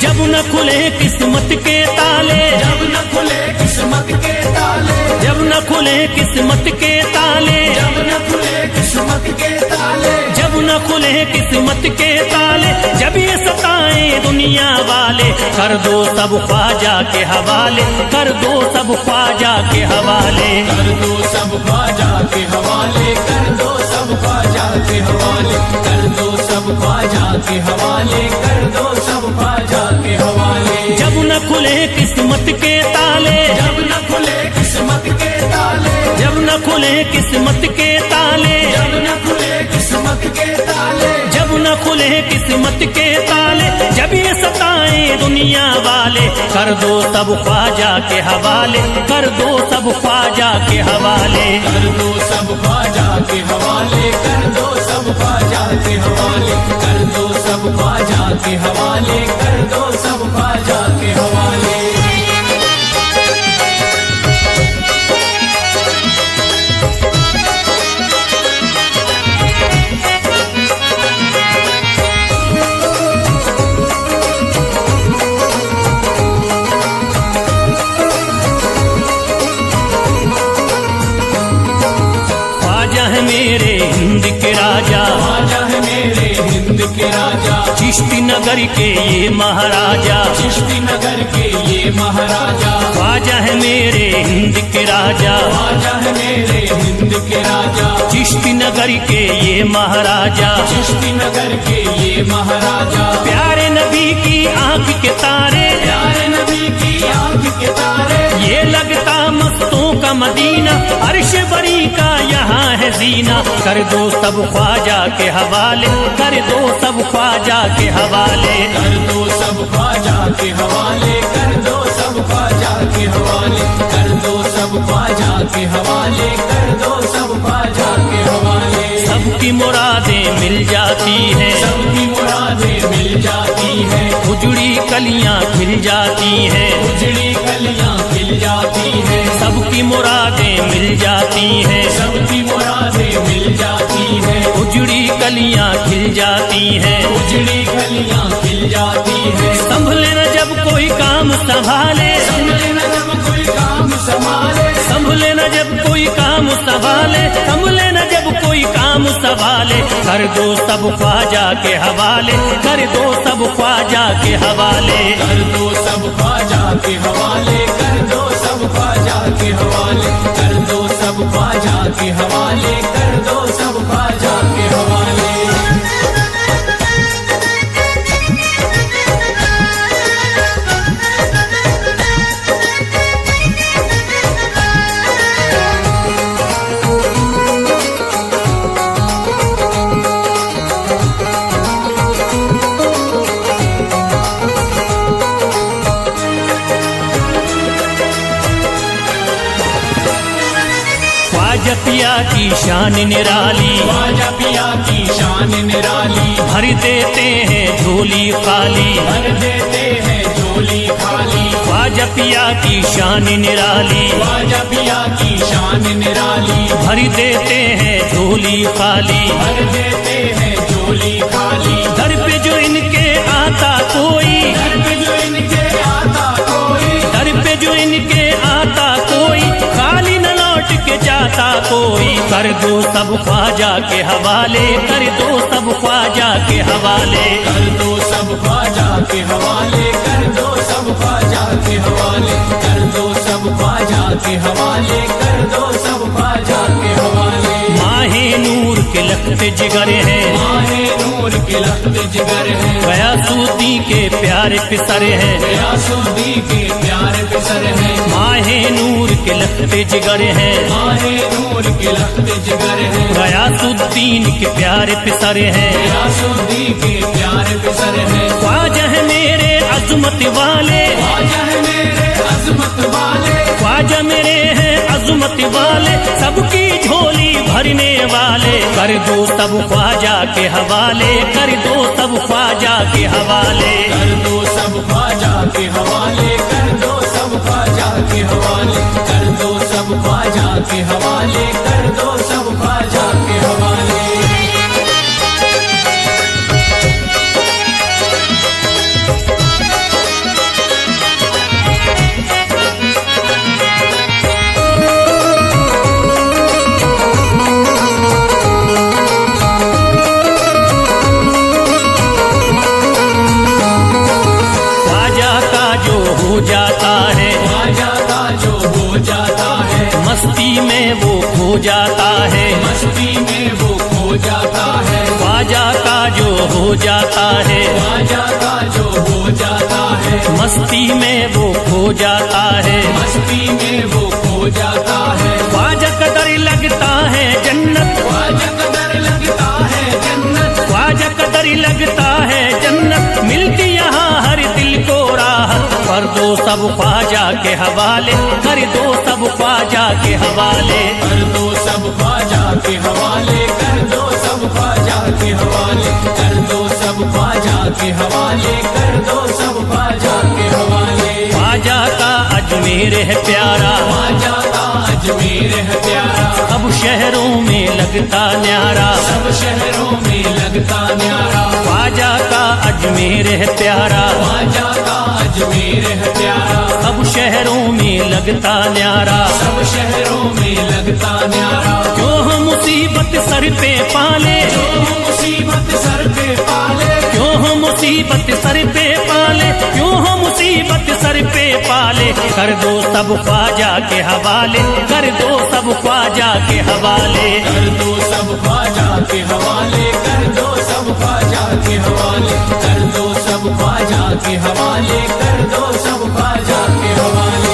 जब न खुले किस्मत के ताले, जब न खुले किस्मत के ताले, जब न खुले किस्मत के ताले, जब न खुले किस्मत के ताले, जब न खुले किस्मत के ताले, जब ये सताए दुनिया वाले, कर दो सब ख्वाजा के हवाले, कर दो सब ख्वाजा के हवाले, कर दो सब ख्वाजा के हवाले, कर दो सब ख्वाजा के हवाले, कर दो सब ख्वाजा के हवाले, कर दो सब ख्वाजा के हवाले। जब न खुले किस्मत के ताले, जब न खुले किस्मत के ताले, जब न खुले किस्मत के ताले, जब न खुले किस्मत के ताले, जब न खुले किस्मत के ताले, जब ये सताए दुनिया वाले, कर दो सब ख्वाजा के हवाले, कर दो सब ख्वाजा के हवाले, कर दो सब ख्वाजा के हवाले, कर दो सब ख्वाजा के हवाले, कर दो सब ख्वाजा के हवाले, कर दो सब ख्वाजा के हवाले। मेरे हिंद के राजा, ख्वाजा है मेरे हिंद के राजा, चिश्ती नगर के ये महाराजा, चिश्ती नगर के ये महाराजा, ख्वाजा है मेरे हिंद के राजा, ख्वाजा है मेरे हिंद के राजा, चिश्ती नगर के ये महाराजा, चिश्ती नगर के ये महाराजा, प्यारे नबी की आंख के तारे, प्यारे नबी की आंख के तारे, ये लगता मस्तों का मदीना, अर्श बरी का यहाँ है जीना, कर दो सब ख्वाजा के हवाले, कर दो सब ख्वाजा के हवाले, कर दो सब ख्वाजा के हवाले, कर दो सब ख्वाजा के हवाले, कर दो सब ख्वाजा के हवाले, कर दो सब ख्वाजा के हवाले। सबकी मुरादें मिल जाती है, सबकी मुरादें मिल जाती है, उजड़ी कलियां खिल जाती है, उजड़ी कलियां खिल जाती है, सबकी मुरादें मिल जाती है, सबकी मुरादें मिल जाती है, उजड़ी कलियां खिल जाती है, उजड़ी कलियां खिल जाती है। संभले न जब कोई काम संभाले, संभले न जब कोई काम संभाले, संभले न जब कोई काम संभाले, संभले न जब कोई काम संभाले, कर दो सब ख्वाजा के हवाले, कर दो सब ख्वाजा के हवाले, कर दो सब ख्वाजा के हवाले, कर दो सब ख्वाजा के हवाले, कर दो सब ख्वाजा के हवाले, कर दो सब ख्वाजा के हवाले। ख्वाजा पिया की शान निराली, ख्वाजा पिया की शान निराली, भर देते हैं झोली खाली, भर देते हैं झोली खाली, ख्वाजा पिया की शान निराली, ख्वाजा पिया की शान निराली, भर देते हैं झोली खाली, भर देते हैं झोली खाली, दर पे जो इनके आता कोई, दर पे जो इनके आता कोई, दर पे जो इनके आता कोई, खाली न लौट के जाता कोई, कर दो सब ख्वाजा के हवाले, कर दो सब ख्वाजा के हवाले, कर दो सब ख्वाजा के हवाले, कर दो सब ख्वाजा के हवाले, कर दो सब ख्वाजा के हवाले, कर दो सब ख्वाजा के हवाले। माहे नूर के लखते जिगर है, माहे नूर के लखते जिगर है, गयासुद्दीन के प्यारे पिसर है, गयासुद्दीन के प्यारे पिसर है, माहे नूर के लखते जिगर है, माहे नूर के लखते जिगर है, गयासुद्दीन के प्यारे पिसर है, गयासुद्दीन के प्यारे पिसर है। ख्वाजा है मेरे अजमत वाले, ख्वाजा है मेरे अजमत वाले, ख्वाजा मेरे हैं अजमत वाले, सबकी झोली भरने वाले, कर दो सब ख्वाजा के हवाले, कर दो सब ख्वाजा के हवाले, कर दो सब ख्वाजा के हवाले, कर दो सब ख्वाजा के हवाले, कर दो सब ख्वाजा के हवाले, कर दो सब ख्वाजा के हवाले। हो जाता है ख्वाजा का जो हो जाता है, मस्ती में वो खो जाता है, मस्ती में वो खो जाता है, ख्वाजा का जो हो जाता है, ख्वाजा का जो हो जाता है, मस्ती में वो खो जाता है, मस्ती में वो खो जाता है, ख्वाजा कदर लगता है जन्नत, ख्वाजा कदर लगता है जन्नत, ख्वाजा कदर लगता है जन्नत, मिलती यहाँ हर दिल को राहत, कर दो सब ख्वाजा के हवाले, कर दो सब ख्वाजा के हवाले, कर दो सब ख्वाजा के हवाले, कर दो सब ख्वाजा के हवाले, कर दो सब ख्वाजा के हवाले, कर दो सब ख्वाजा के हवाले। ख्वाजा का अजमेर है प्यारा, ख्वाजा का अजमेर है प्यारा, सब शहरों में लगता न्यारा, सब शहरों में लगता न्यारा, ख्वाजा का अजमेर है प्यारा, ख्वाजा का अजमेर है प्यारा, सब शहरों में लगता न्यारा, सब शहरों में लगता न्यारा, क्यों हम मुसीबत सर पे पाले, जो मुसीबत सर पे पाले, क्यों हम मुसीबत सर पे पाले, क्यों हम मुसीबत सर पे पाले, कर दो सब ख्वाजा के हवाले, कर दो सब ख्वाजा के हवाले, कर दो सब ख्वाजा के हवाले, कर दो सब ख्वाजा के हवाले, कर दो सब ख्वाजा के हवाले, कर दो सब ख्वाजा के हवाले।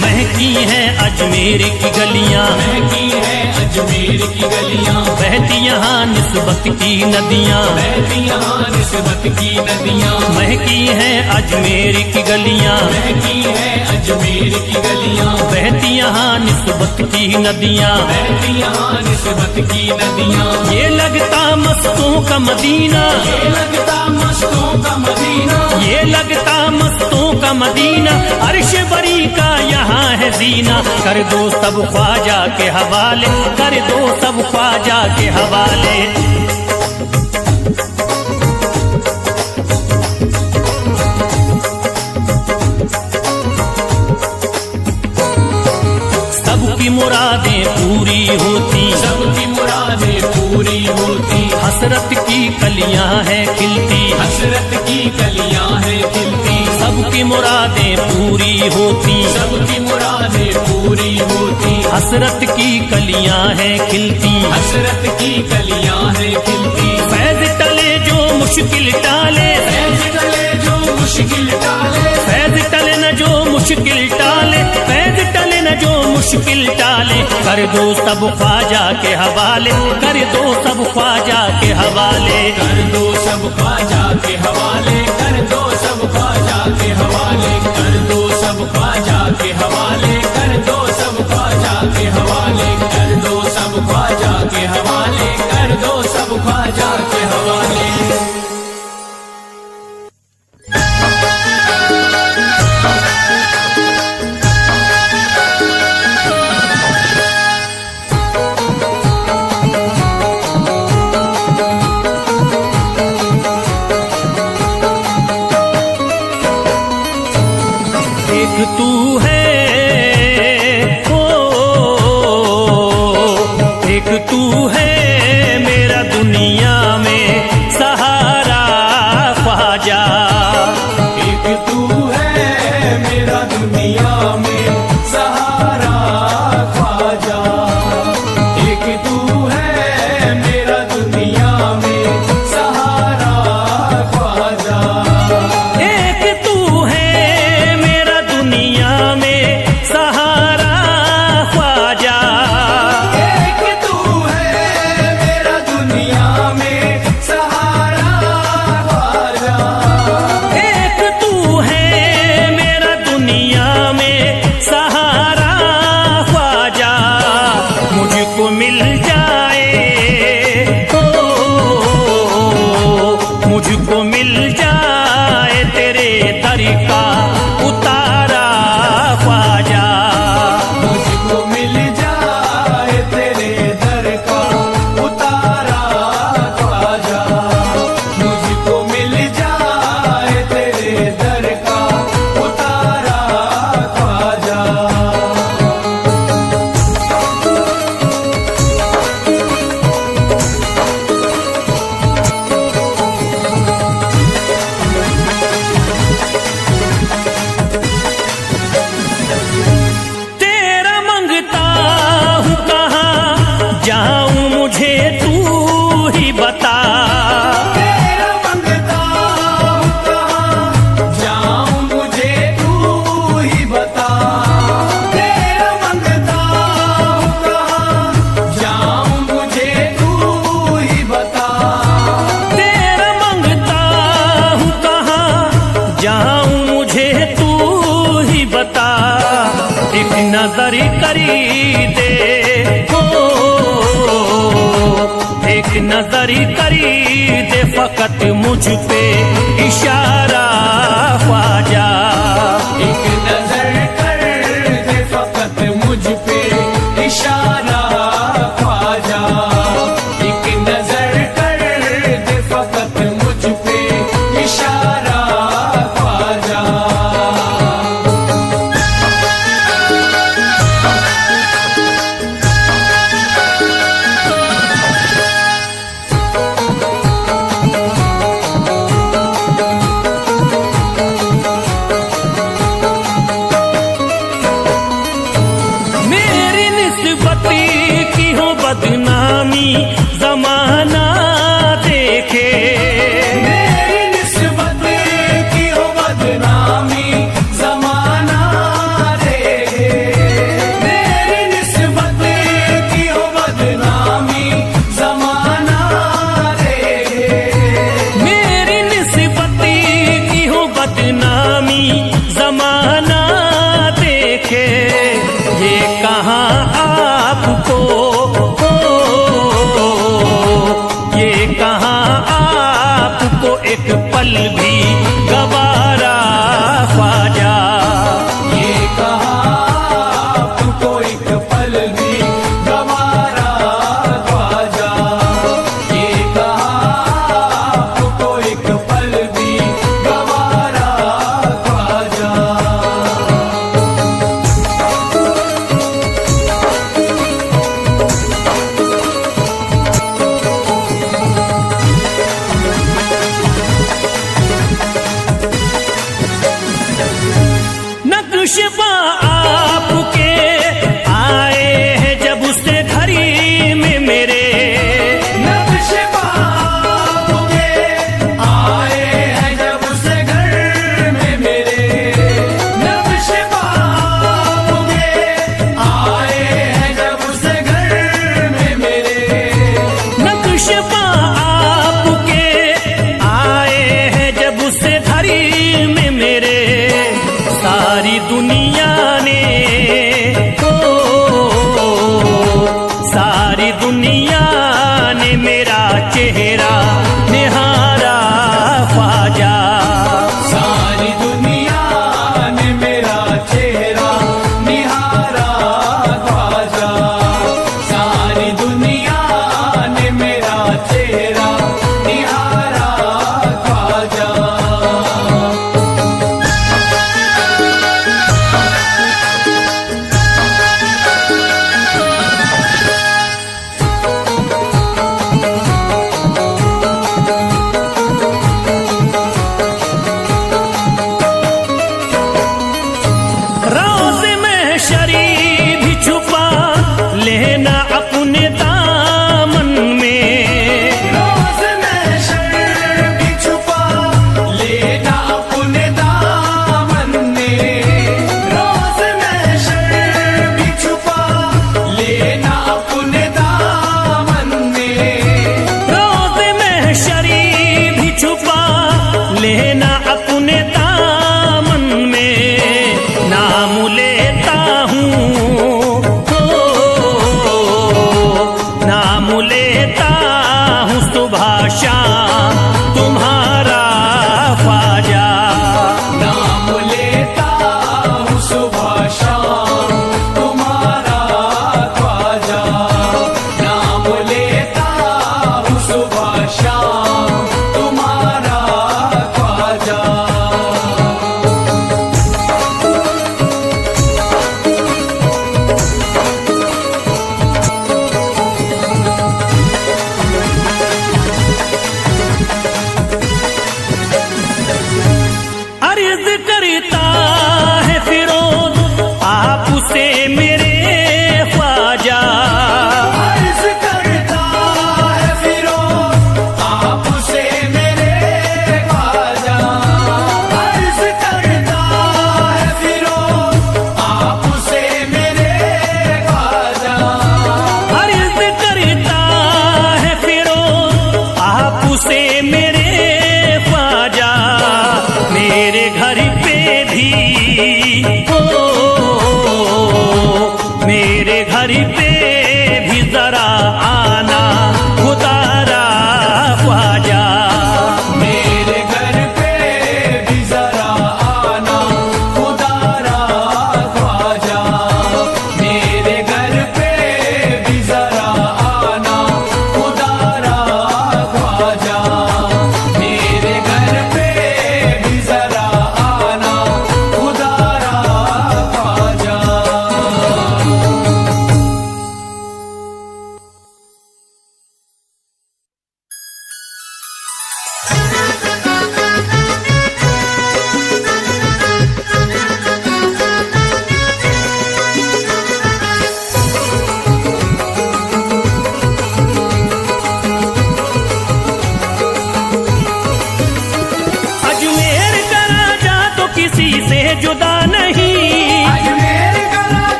महकी हैं अजमेर की गलियां, महकी है अजमेर की गलियां, बहती यहाँ निस्बत की नदियां, बहती यहाँ निस्बत की नदियां, महकी हैं अजमेर की गलियां, महकी है अजमेर की गलियां, बहती यहाँ निस्बत की नदियां, बहती यहाँ निस्बत की नदियां, ये लगता मस्तों का मदीना, ये लगता मस्तों का मदीना, ये लगता मस्तों का मदीना, अर्श बरी का यहाँ है जीना, कर दो सब ख्वाजा के हवाले, कर दो सब ख्वाजा के हवाले। सबकी मुरादें पूरी होती, सबकी मुरादें पूरी होती, हसरत की कलियां हैं खिलती, हसरत की कलियां हैं खिलती, सबकी मुरादें पूरी होती, सबकी मुरादें पूरी होती, हसरत की कलियां हैं खिलती, हसरत की कलियां हैं खिलती, फैज टले जो मुश्किल टाले, फैज टले जो मुश्किल टाले, फैज टले न जो मुश्किल टाले, फैज टले न जो मुश्किल टाले, कर दो सब ख्वाजा के हवाले, कर दो सब ख्वाजा के हवाले, कर दो सब ख्वाजा के हवाले, कर दो सब ख्वाजा के हवाले, कर दो सब ख्वाजा के हवाले, कर दो सब ख्वाजा के हवाले, कर दो सब ख्वाजा के हवाले, कर दो सब ख्वाजा के हवाले। एक तू है ओ, एक तू है मुझे तू ही बता। तेरा मंगता हूँ कहाँ जाऊं मुझे तू ही बता। तेरा मंगता हूँ कहाँ जाऊं मुझे तू ही बता। तेरा मंगता हूँ कहाँ जाऊं मुझे तू ही बता। एक नजर करी दे हो, एक नजर करी दे फकत मुझ पे इशारा ख्वाजा। एक नजर कर दे फकत मुझ पे इशारा ख्वाजा। एक नजर कर दे फकत मुझ पे इशारा ख्वाजा। मेरी निस्बती की हो बदनामी जमाना देखे। मेरी निस्बत की हो बदनामी जमाना देखे। मेरी निस्बत की हो बदनामी जमाना देखे। मेरी निस्बती की हो बदनामी जमाना देखे। ये कहाँ आपको हो, ये कहाँ आपको एक पल भी गवारा ख्वाजा। ये कहाँ आपको एक पल भी गवारा ख्वाजा। ये कहाँ आपको एक पल भी गवारा ख्वाजा। नक्शबा आपके आए हैं जब से घड़ी में मेरे। नक्शबा आपके आए हैं जब से घर में मेरे। नक्शबा आपके आए हैं जब से घर में मेरे। नक्शबा आपके आए हैं जब से घड़ी में मेरे। सारी दुनिया ने ओ, सारी दुनिया ने मेरा चेहरा निहारा ख्वाजा। सारी दुनिया ने मेरा चेहरा निहारा ख्वाजा। सारी दुनिया ने मेरा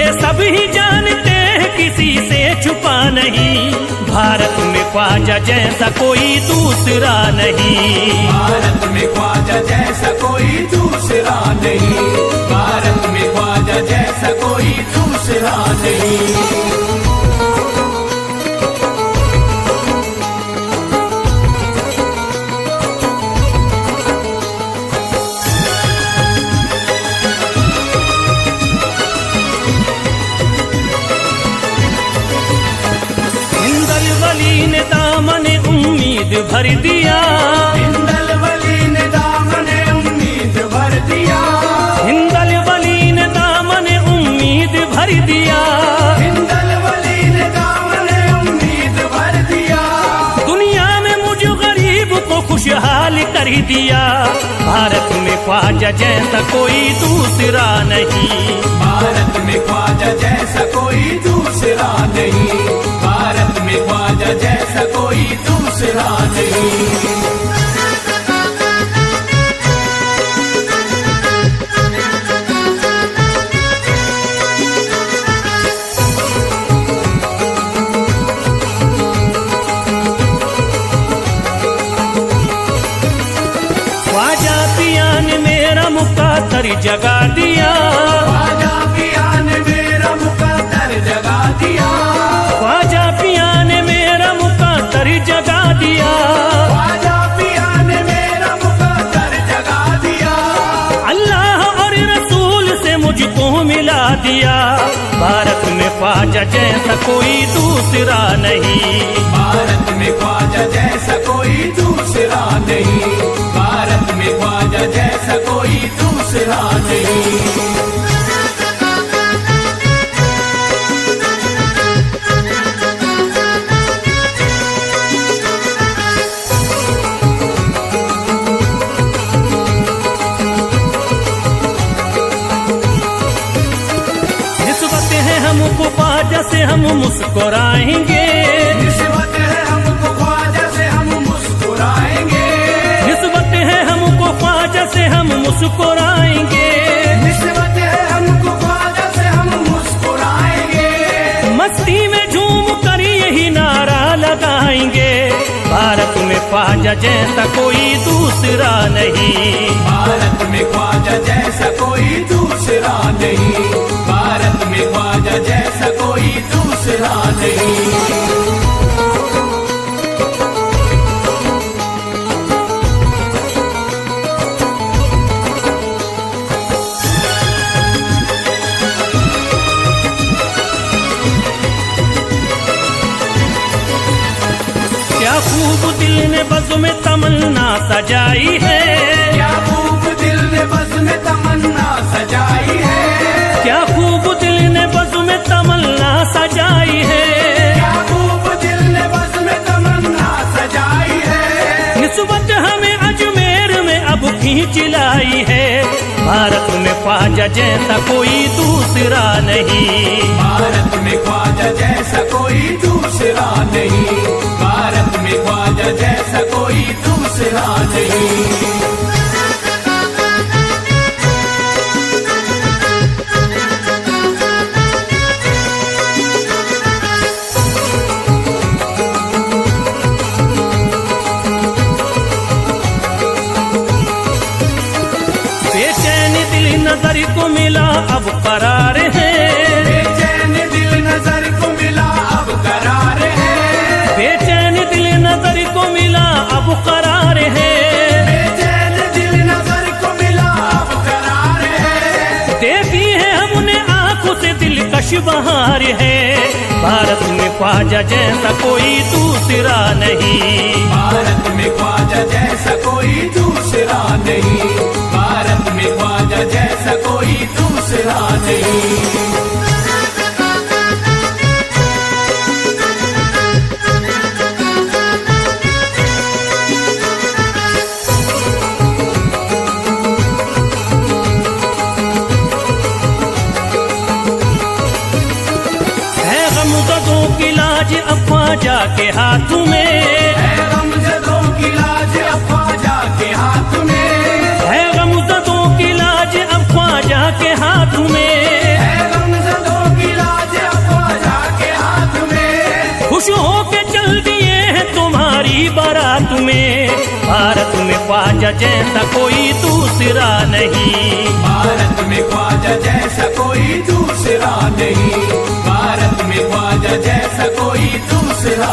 ये सब ही जानते हैं, किसी से छुपा नहीं। भारत में ख्वाजा जैसा कोई दूसरा नहीं। भारत में ख्वाजा जैसा कोई दूसरा नहीं। भारत में ख्वाजा जैसा कोई दूसरा नहीं। वली ने दामन उम्मीद भर दिया। हिंदल वली ने दामन उम्मीद भर दिया। हिंदल वली ने दामन उम्मीद भर दिया। हिंदल वली ने दामन उम्मीद भर दिया। दुनिया में मुझ गरीब को खुशहाल कर दिया। भारत में ख्वाजा जैसा कोई दूसरा नहीं। भारत में ख्वाजा जैसा कोई दूसरा नहीं। भारत में ख्वाजा जैसा कोई दूसरा नहीं। ख्वाजा पिया ने मेरा मुक़द्दर जगा दिया। ख्वाजा पिया ने मेरा मुक़द्दर जगा दिया। ख्वाजा पिया ने मेरा मुक़द्दर जगा दिया। ख्वाजा पिया ने मेरा मुक़द्दर जगा दिया। अल्लाह और रसूल से मुझको मिला दिया। भारत में ख्वाजा जैसा कोई दूसरा नहीं। भारत में ख्वाजा जैसा कोई दूसरा नहीं। भारत में ख्वाजा जैसा कोई दूसरा नहीं। निस्बत है हमको ख्वाजा से हम मुस्कुराएंगे। निस्बत है हमको ख्वाजा से हम मुस्कुराएंगे। निस्बत है हमको ख्वाजा से हम मुस्कुराएंगे। निस्बत है हमको ख्वाजा से हम मुस्कुराएंगे। मस्ती में झूम कर यही नारा लगाएंगे। भारत में ख्वाजा जैसा कोई दूसरा नहीं। भारत में ख्वाजा जैसा कोई दूसरा नहीं। भारत में ख्वाजा जैसा कोई दूसरा नहीं। क्या खूब दिल ने बज़्म में तमन्ना सजाई है। क्या खूब दिल ने बज़्म में तमन्ना सजाई है। क्या खूब दिल ने बज़्म में तमन्ना सजाई है। क्या खूब दिल ने बज़्म में तमन्ना सजाई है। निस्बत हमें अजमेर में अब खींच लाई है। भारत में ख्वाजा जैसा कोई दूसरा नहीं। भारत में ख्वाजा जैसा कोई दूसरा नहीं। भारत में ख्वाजा जैसा कोई दूसरा नहीं। बेचैन दिल नजर को मिला अब करार है। बेचैन दिल नजर को मिला अब करार है। बेचैन दिल नजर को मिला अब करार है। बेचैन दिल नजर को मिला अब करार है। देखी है हमने आंखों से दिलकश बहार है। भारत में ख्वाजा जैसा कोई दूसरा नहीं। भारत में ख्वाजा जैसा कोई दूसरा नहीं। भारत में ख्वाजा जैसा कोई दूसरा नहीं। है गमज़दों की लाज अब ख्वाजा के हाथ में। है गमज़दों की लाज अब ख्वाजा के हाथ में। है गमज़दों की लाज अब ख्वाजा के हाथ में। है गमज़दों की खुश होके चल दिए हैं तुम्हारी बारात में। भारत में ख्वाजा जैसा कोई दूसरा नहीं, भारत में ख्वाजा जैसा कोई दूसरा नहीं, भारत में ख्वाजा जैसा कोई दूसरा